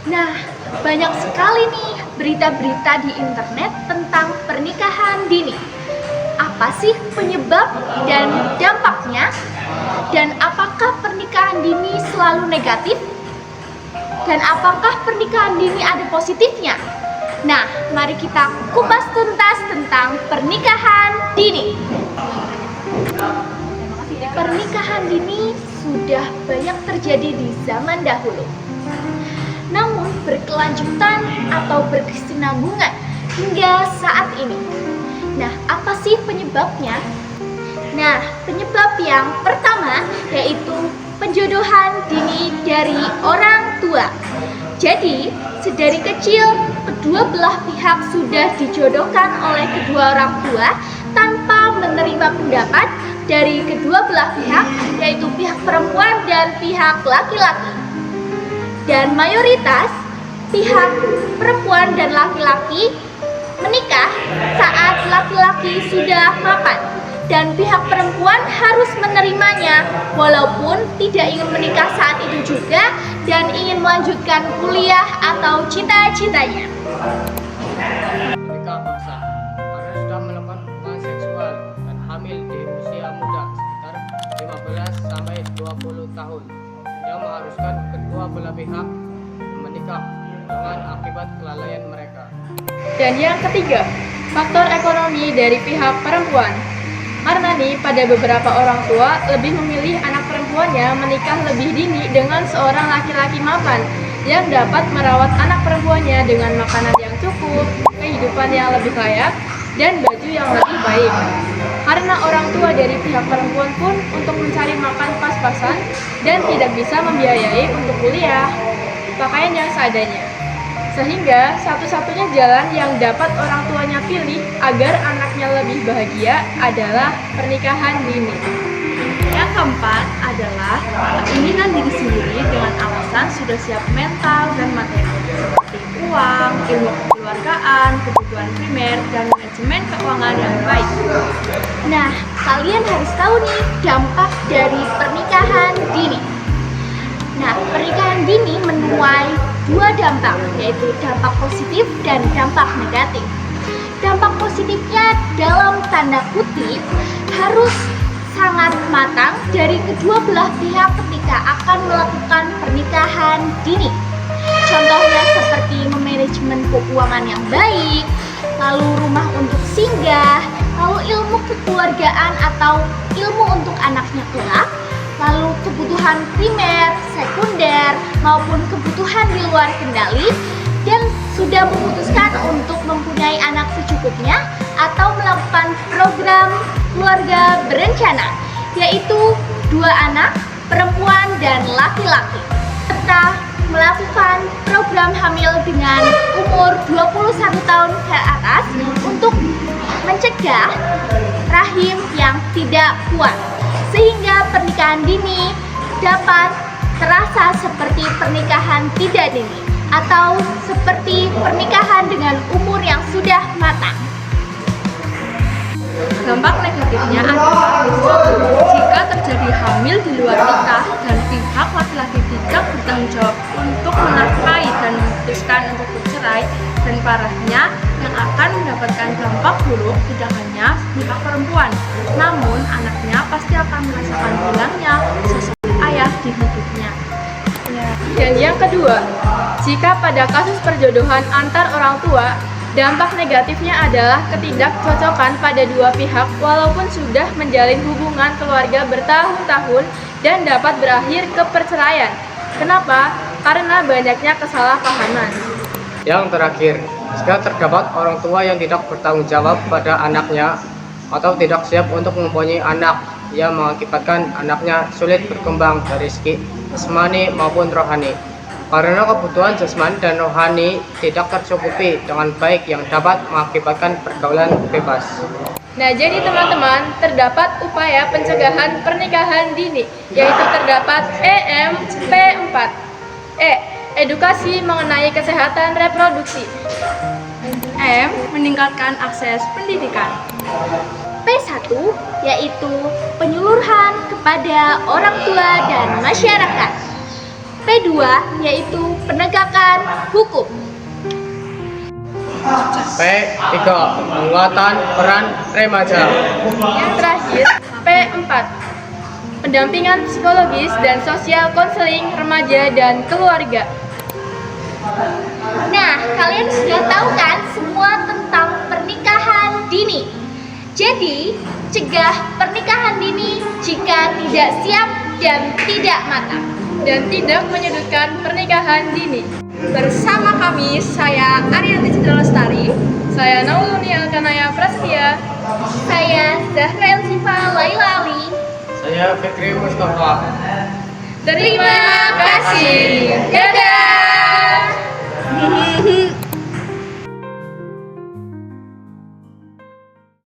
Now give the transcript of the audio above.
Nah, banyak sekali nih berita-berita di internet tentang pernikahan dini. Apa sih penyebab dan dampaknya? Dan apakah pernikahan dini selalu negatif? Dan apakah pernikahan dini ada positifnya? Nah, mari kita kupas tuntas tentang pernikahan dini. Pernikahan dini sudah banyak terjadi di zaman dahulu, namun berkelanjutan atau berkesinambungan hingga saat ini. Nah, apa sih penyebabnya? Nah, penyebab yang pertama yaitu penjodohan dini dari orang tua. Jadi, sedari kecil kedua belah pihak sudah dijodohkan oleh kedua orang tua tanpa menerima pendapat dari kedua belah pihak, yaitu pihak perempuan dan pihak laki-laki. Dan mayoritas pihak perempuan dan laki-laki menikah saat laki-laki sudah mapan, dan pihak perempuan harus menerimanya walaupun tidak ingin menikah saat itu juga dan ingin melanjutkan kuliah atau cita-citanya. Menikah paksa karena sudah melakukan hubungan seksual dan hamil di usia muda sekitar 15 sampai 20 tahun yang mengharuskan kedua belah pihak menikah dengan akibat kelalaian mereka. Dan yang ketiga, faktor ekonomi dari pihak perempuan. Karena nih, pada beberapa orang tua lebih memilih anak perempuannya menikah lebih dini dengan seorang laki-laki mapan yang dapat merawat anak perempuannya dengan makanan yang cukup, kehidupan yang lebih layak, dan baju yang lebih baik. Karena orang tua dari pihak perempuan pun untuk mencari makan pas-pasan dan tidak bisa membiayai untuk kuliah, pakaian yang seadanya. Sehingga satu-satunya jalan yang dapat orang tuanya pilih agar anaknya lebih bahagia adalah pernikahan dini. Yang keempat adalah keinginan diri sendiri dengan alasan sudah siap mental dan materi seperti uang, ilmu kekeluargaan, kebutuhan primer, dan manajemen keuangan yang baik. Nah, kalian harus tahu nih dampak dari pernikahan dini. Nah, pernikahan dini menuai dua dampak, yaitu dampak positif dan dampak negatif. Dampak positifnya dalam tanda kutip harus sangat matang dari kedua belah pihak ketika akan melakukan pernikahan dini. Contohnya seperti memanajemen keuangan yang baik, lalu rumah untuk singgah, lalu ilmu kekeluargaan atau ilmu untuk anaknya kelak, lalu kebutuhan primer, sekunder, maupun kebutuhan di luar kendali, dan sudah memutuskan untuk mempunyai anak secukupnya atau melakukan program keluarga berencana, yaitu 2 anak, perempuan dan laki-laki, serta melakukan program hamil dengan umur 21 tahun ke atas untuk mencegah rahim yang tidak kuat, sehingga pernikahan dini dapat terasa seperti pernikahan tidak dini atau seperti pernikahan dengan umur yang sudah matang. Dampak negatifnya adalah jika terjadi hamil di luar nikah dan pihak laki-laki tidak bertanggung jawab untuk menafkahi dan memutuskan untuk bercerai, dan parahnya yang akan mendapatkan dampak buruk tidak hanya pihak perempuan, namun anaknya pasti akan merasakan hilangnya sosok ayah di hidupnya. Dan yang kedua, jika pada kasus perjodohan antar orang tua, dampak negatifnya adalah ketidakcocokan pada dua pihak walaupun sudah menjalin hubungan keluarga bertahun-tahun dan dapat berakhir ke perceraian. Kenapa? Karena banyaknya kesalahpahaman. Yang terakhir, jika terdapat orang tua yang tidak bertanggung jawab pada anaknya atau tidak siap untuk mempunyai anak, yang mengakibatkan anaknya sulit berkembang dari segi jasmani maupun rohani. Karena kebutuhan jasmani dan rohani tidak tercukupi dengan baik yang dapat mengakibatkan pergaulan bebas. Nah, jadi teman-teman, terdapat upaya pencegahan pernikahan dini, yaitu terdapat EMP4. Edukasi mengenai kesehatan reproduksi. M. Meningkatkan akses pendidikan. P1 yaitu penyuluhan kepada orang tua dan masyarakat. P2 yaitu penegakan hukum. P3. Penguatan peran remaja. Yang terakhir, P4. Pendampingan psikologis dan sosial konseling remaja dan keluarga. Nah, kalian sudah tahu kan semua tentang pernikahan dini. Jadi, cegah pernikahan dini jika tidak siap dan tidak matang. Dan tidak menyudutkan pernikahan dini. Bersama kami, saya Ariyanti Citra Lestari, Saya Nauluni Alkanaya Prasetya. saya Zahra Elsifa Laila Ali. Saya Fikri Mustafa. Terima kasih. Dadah.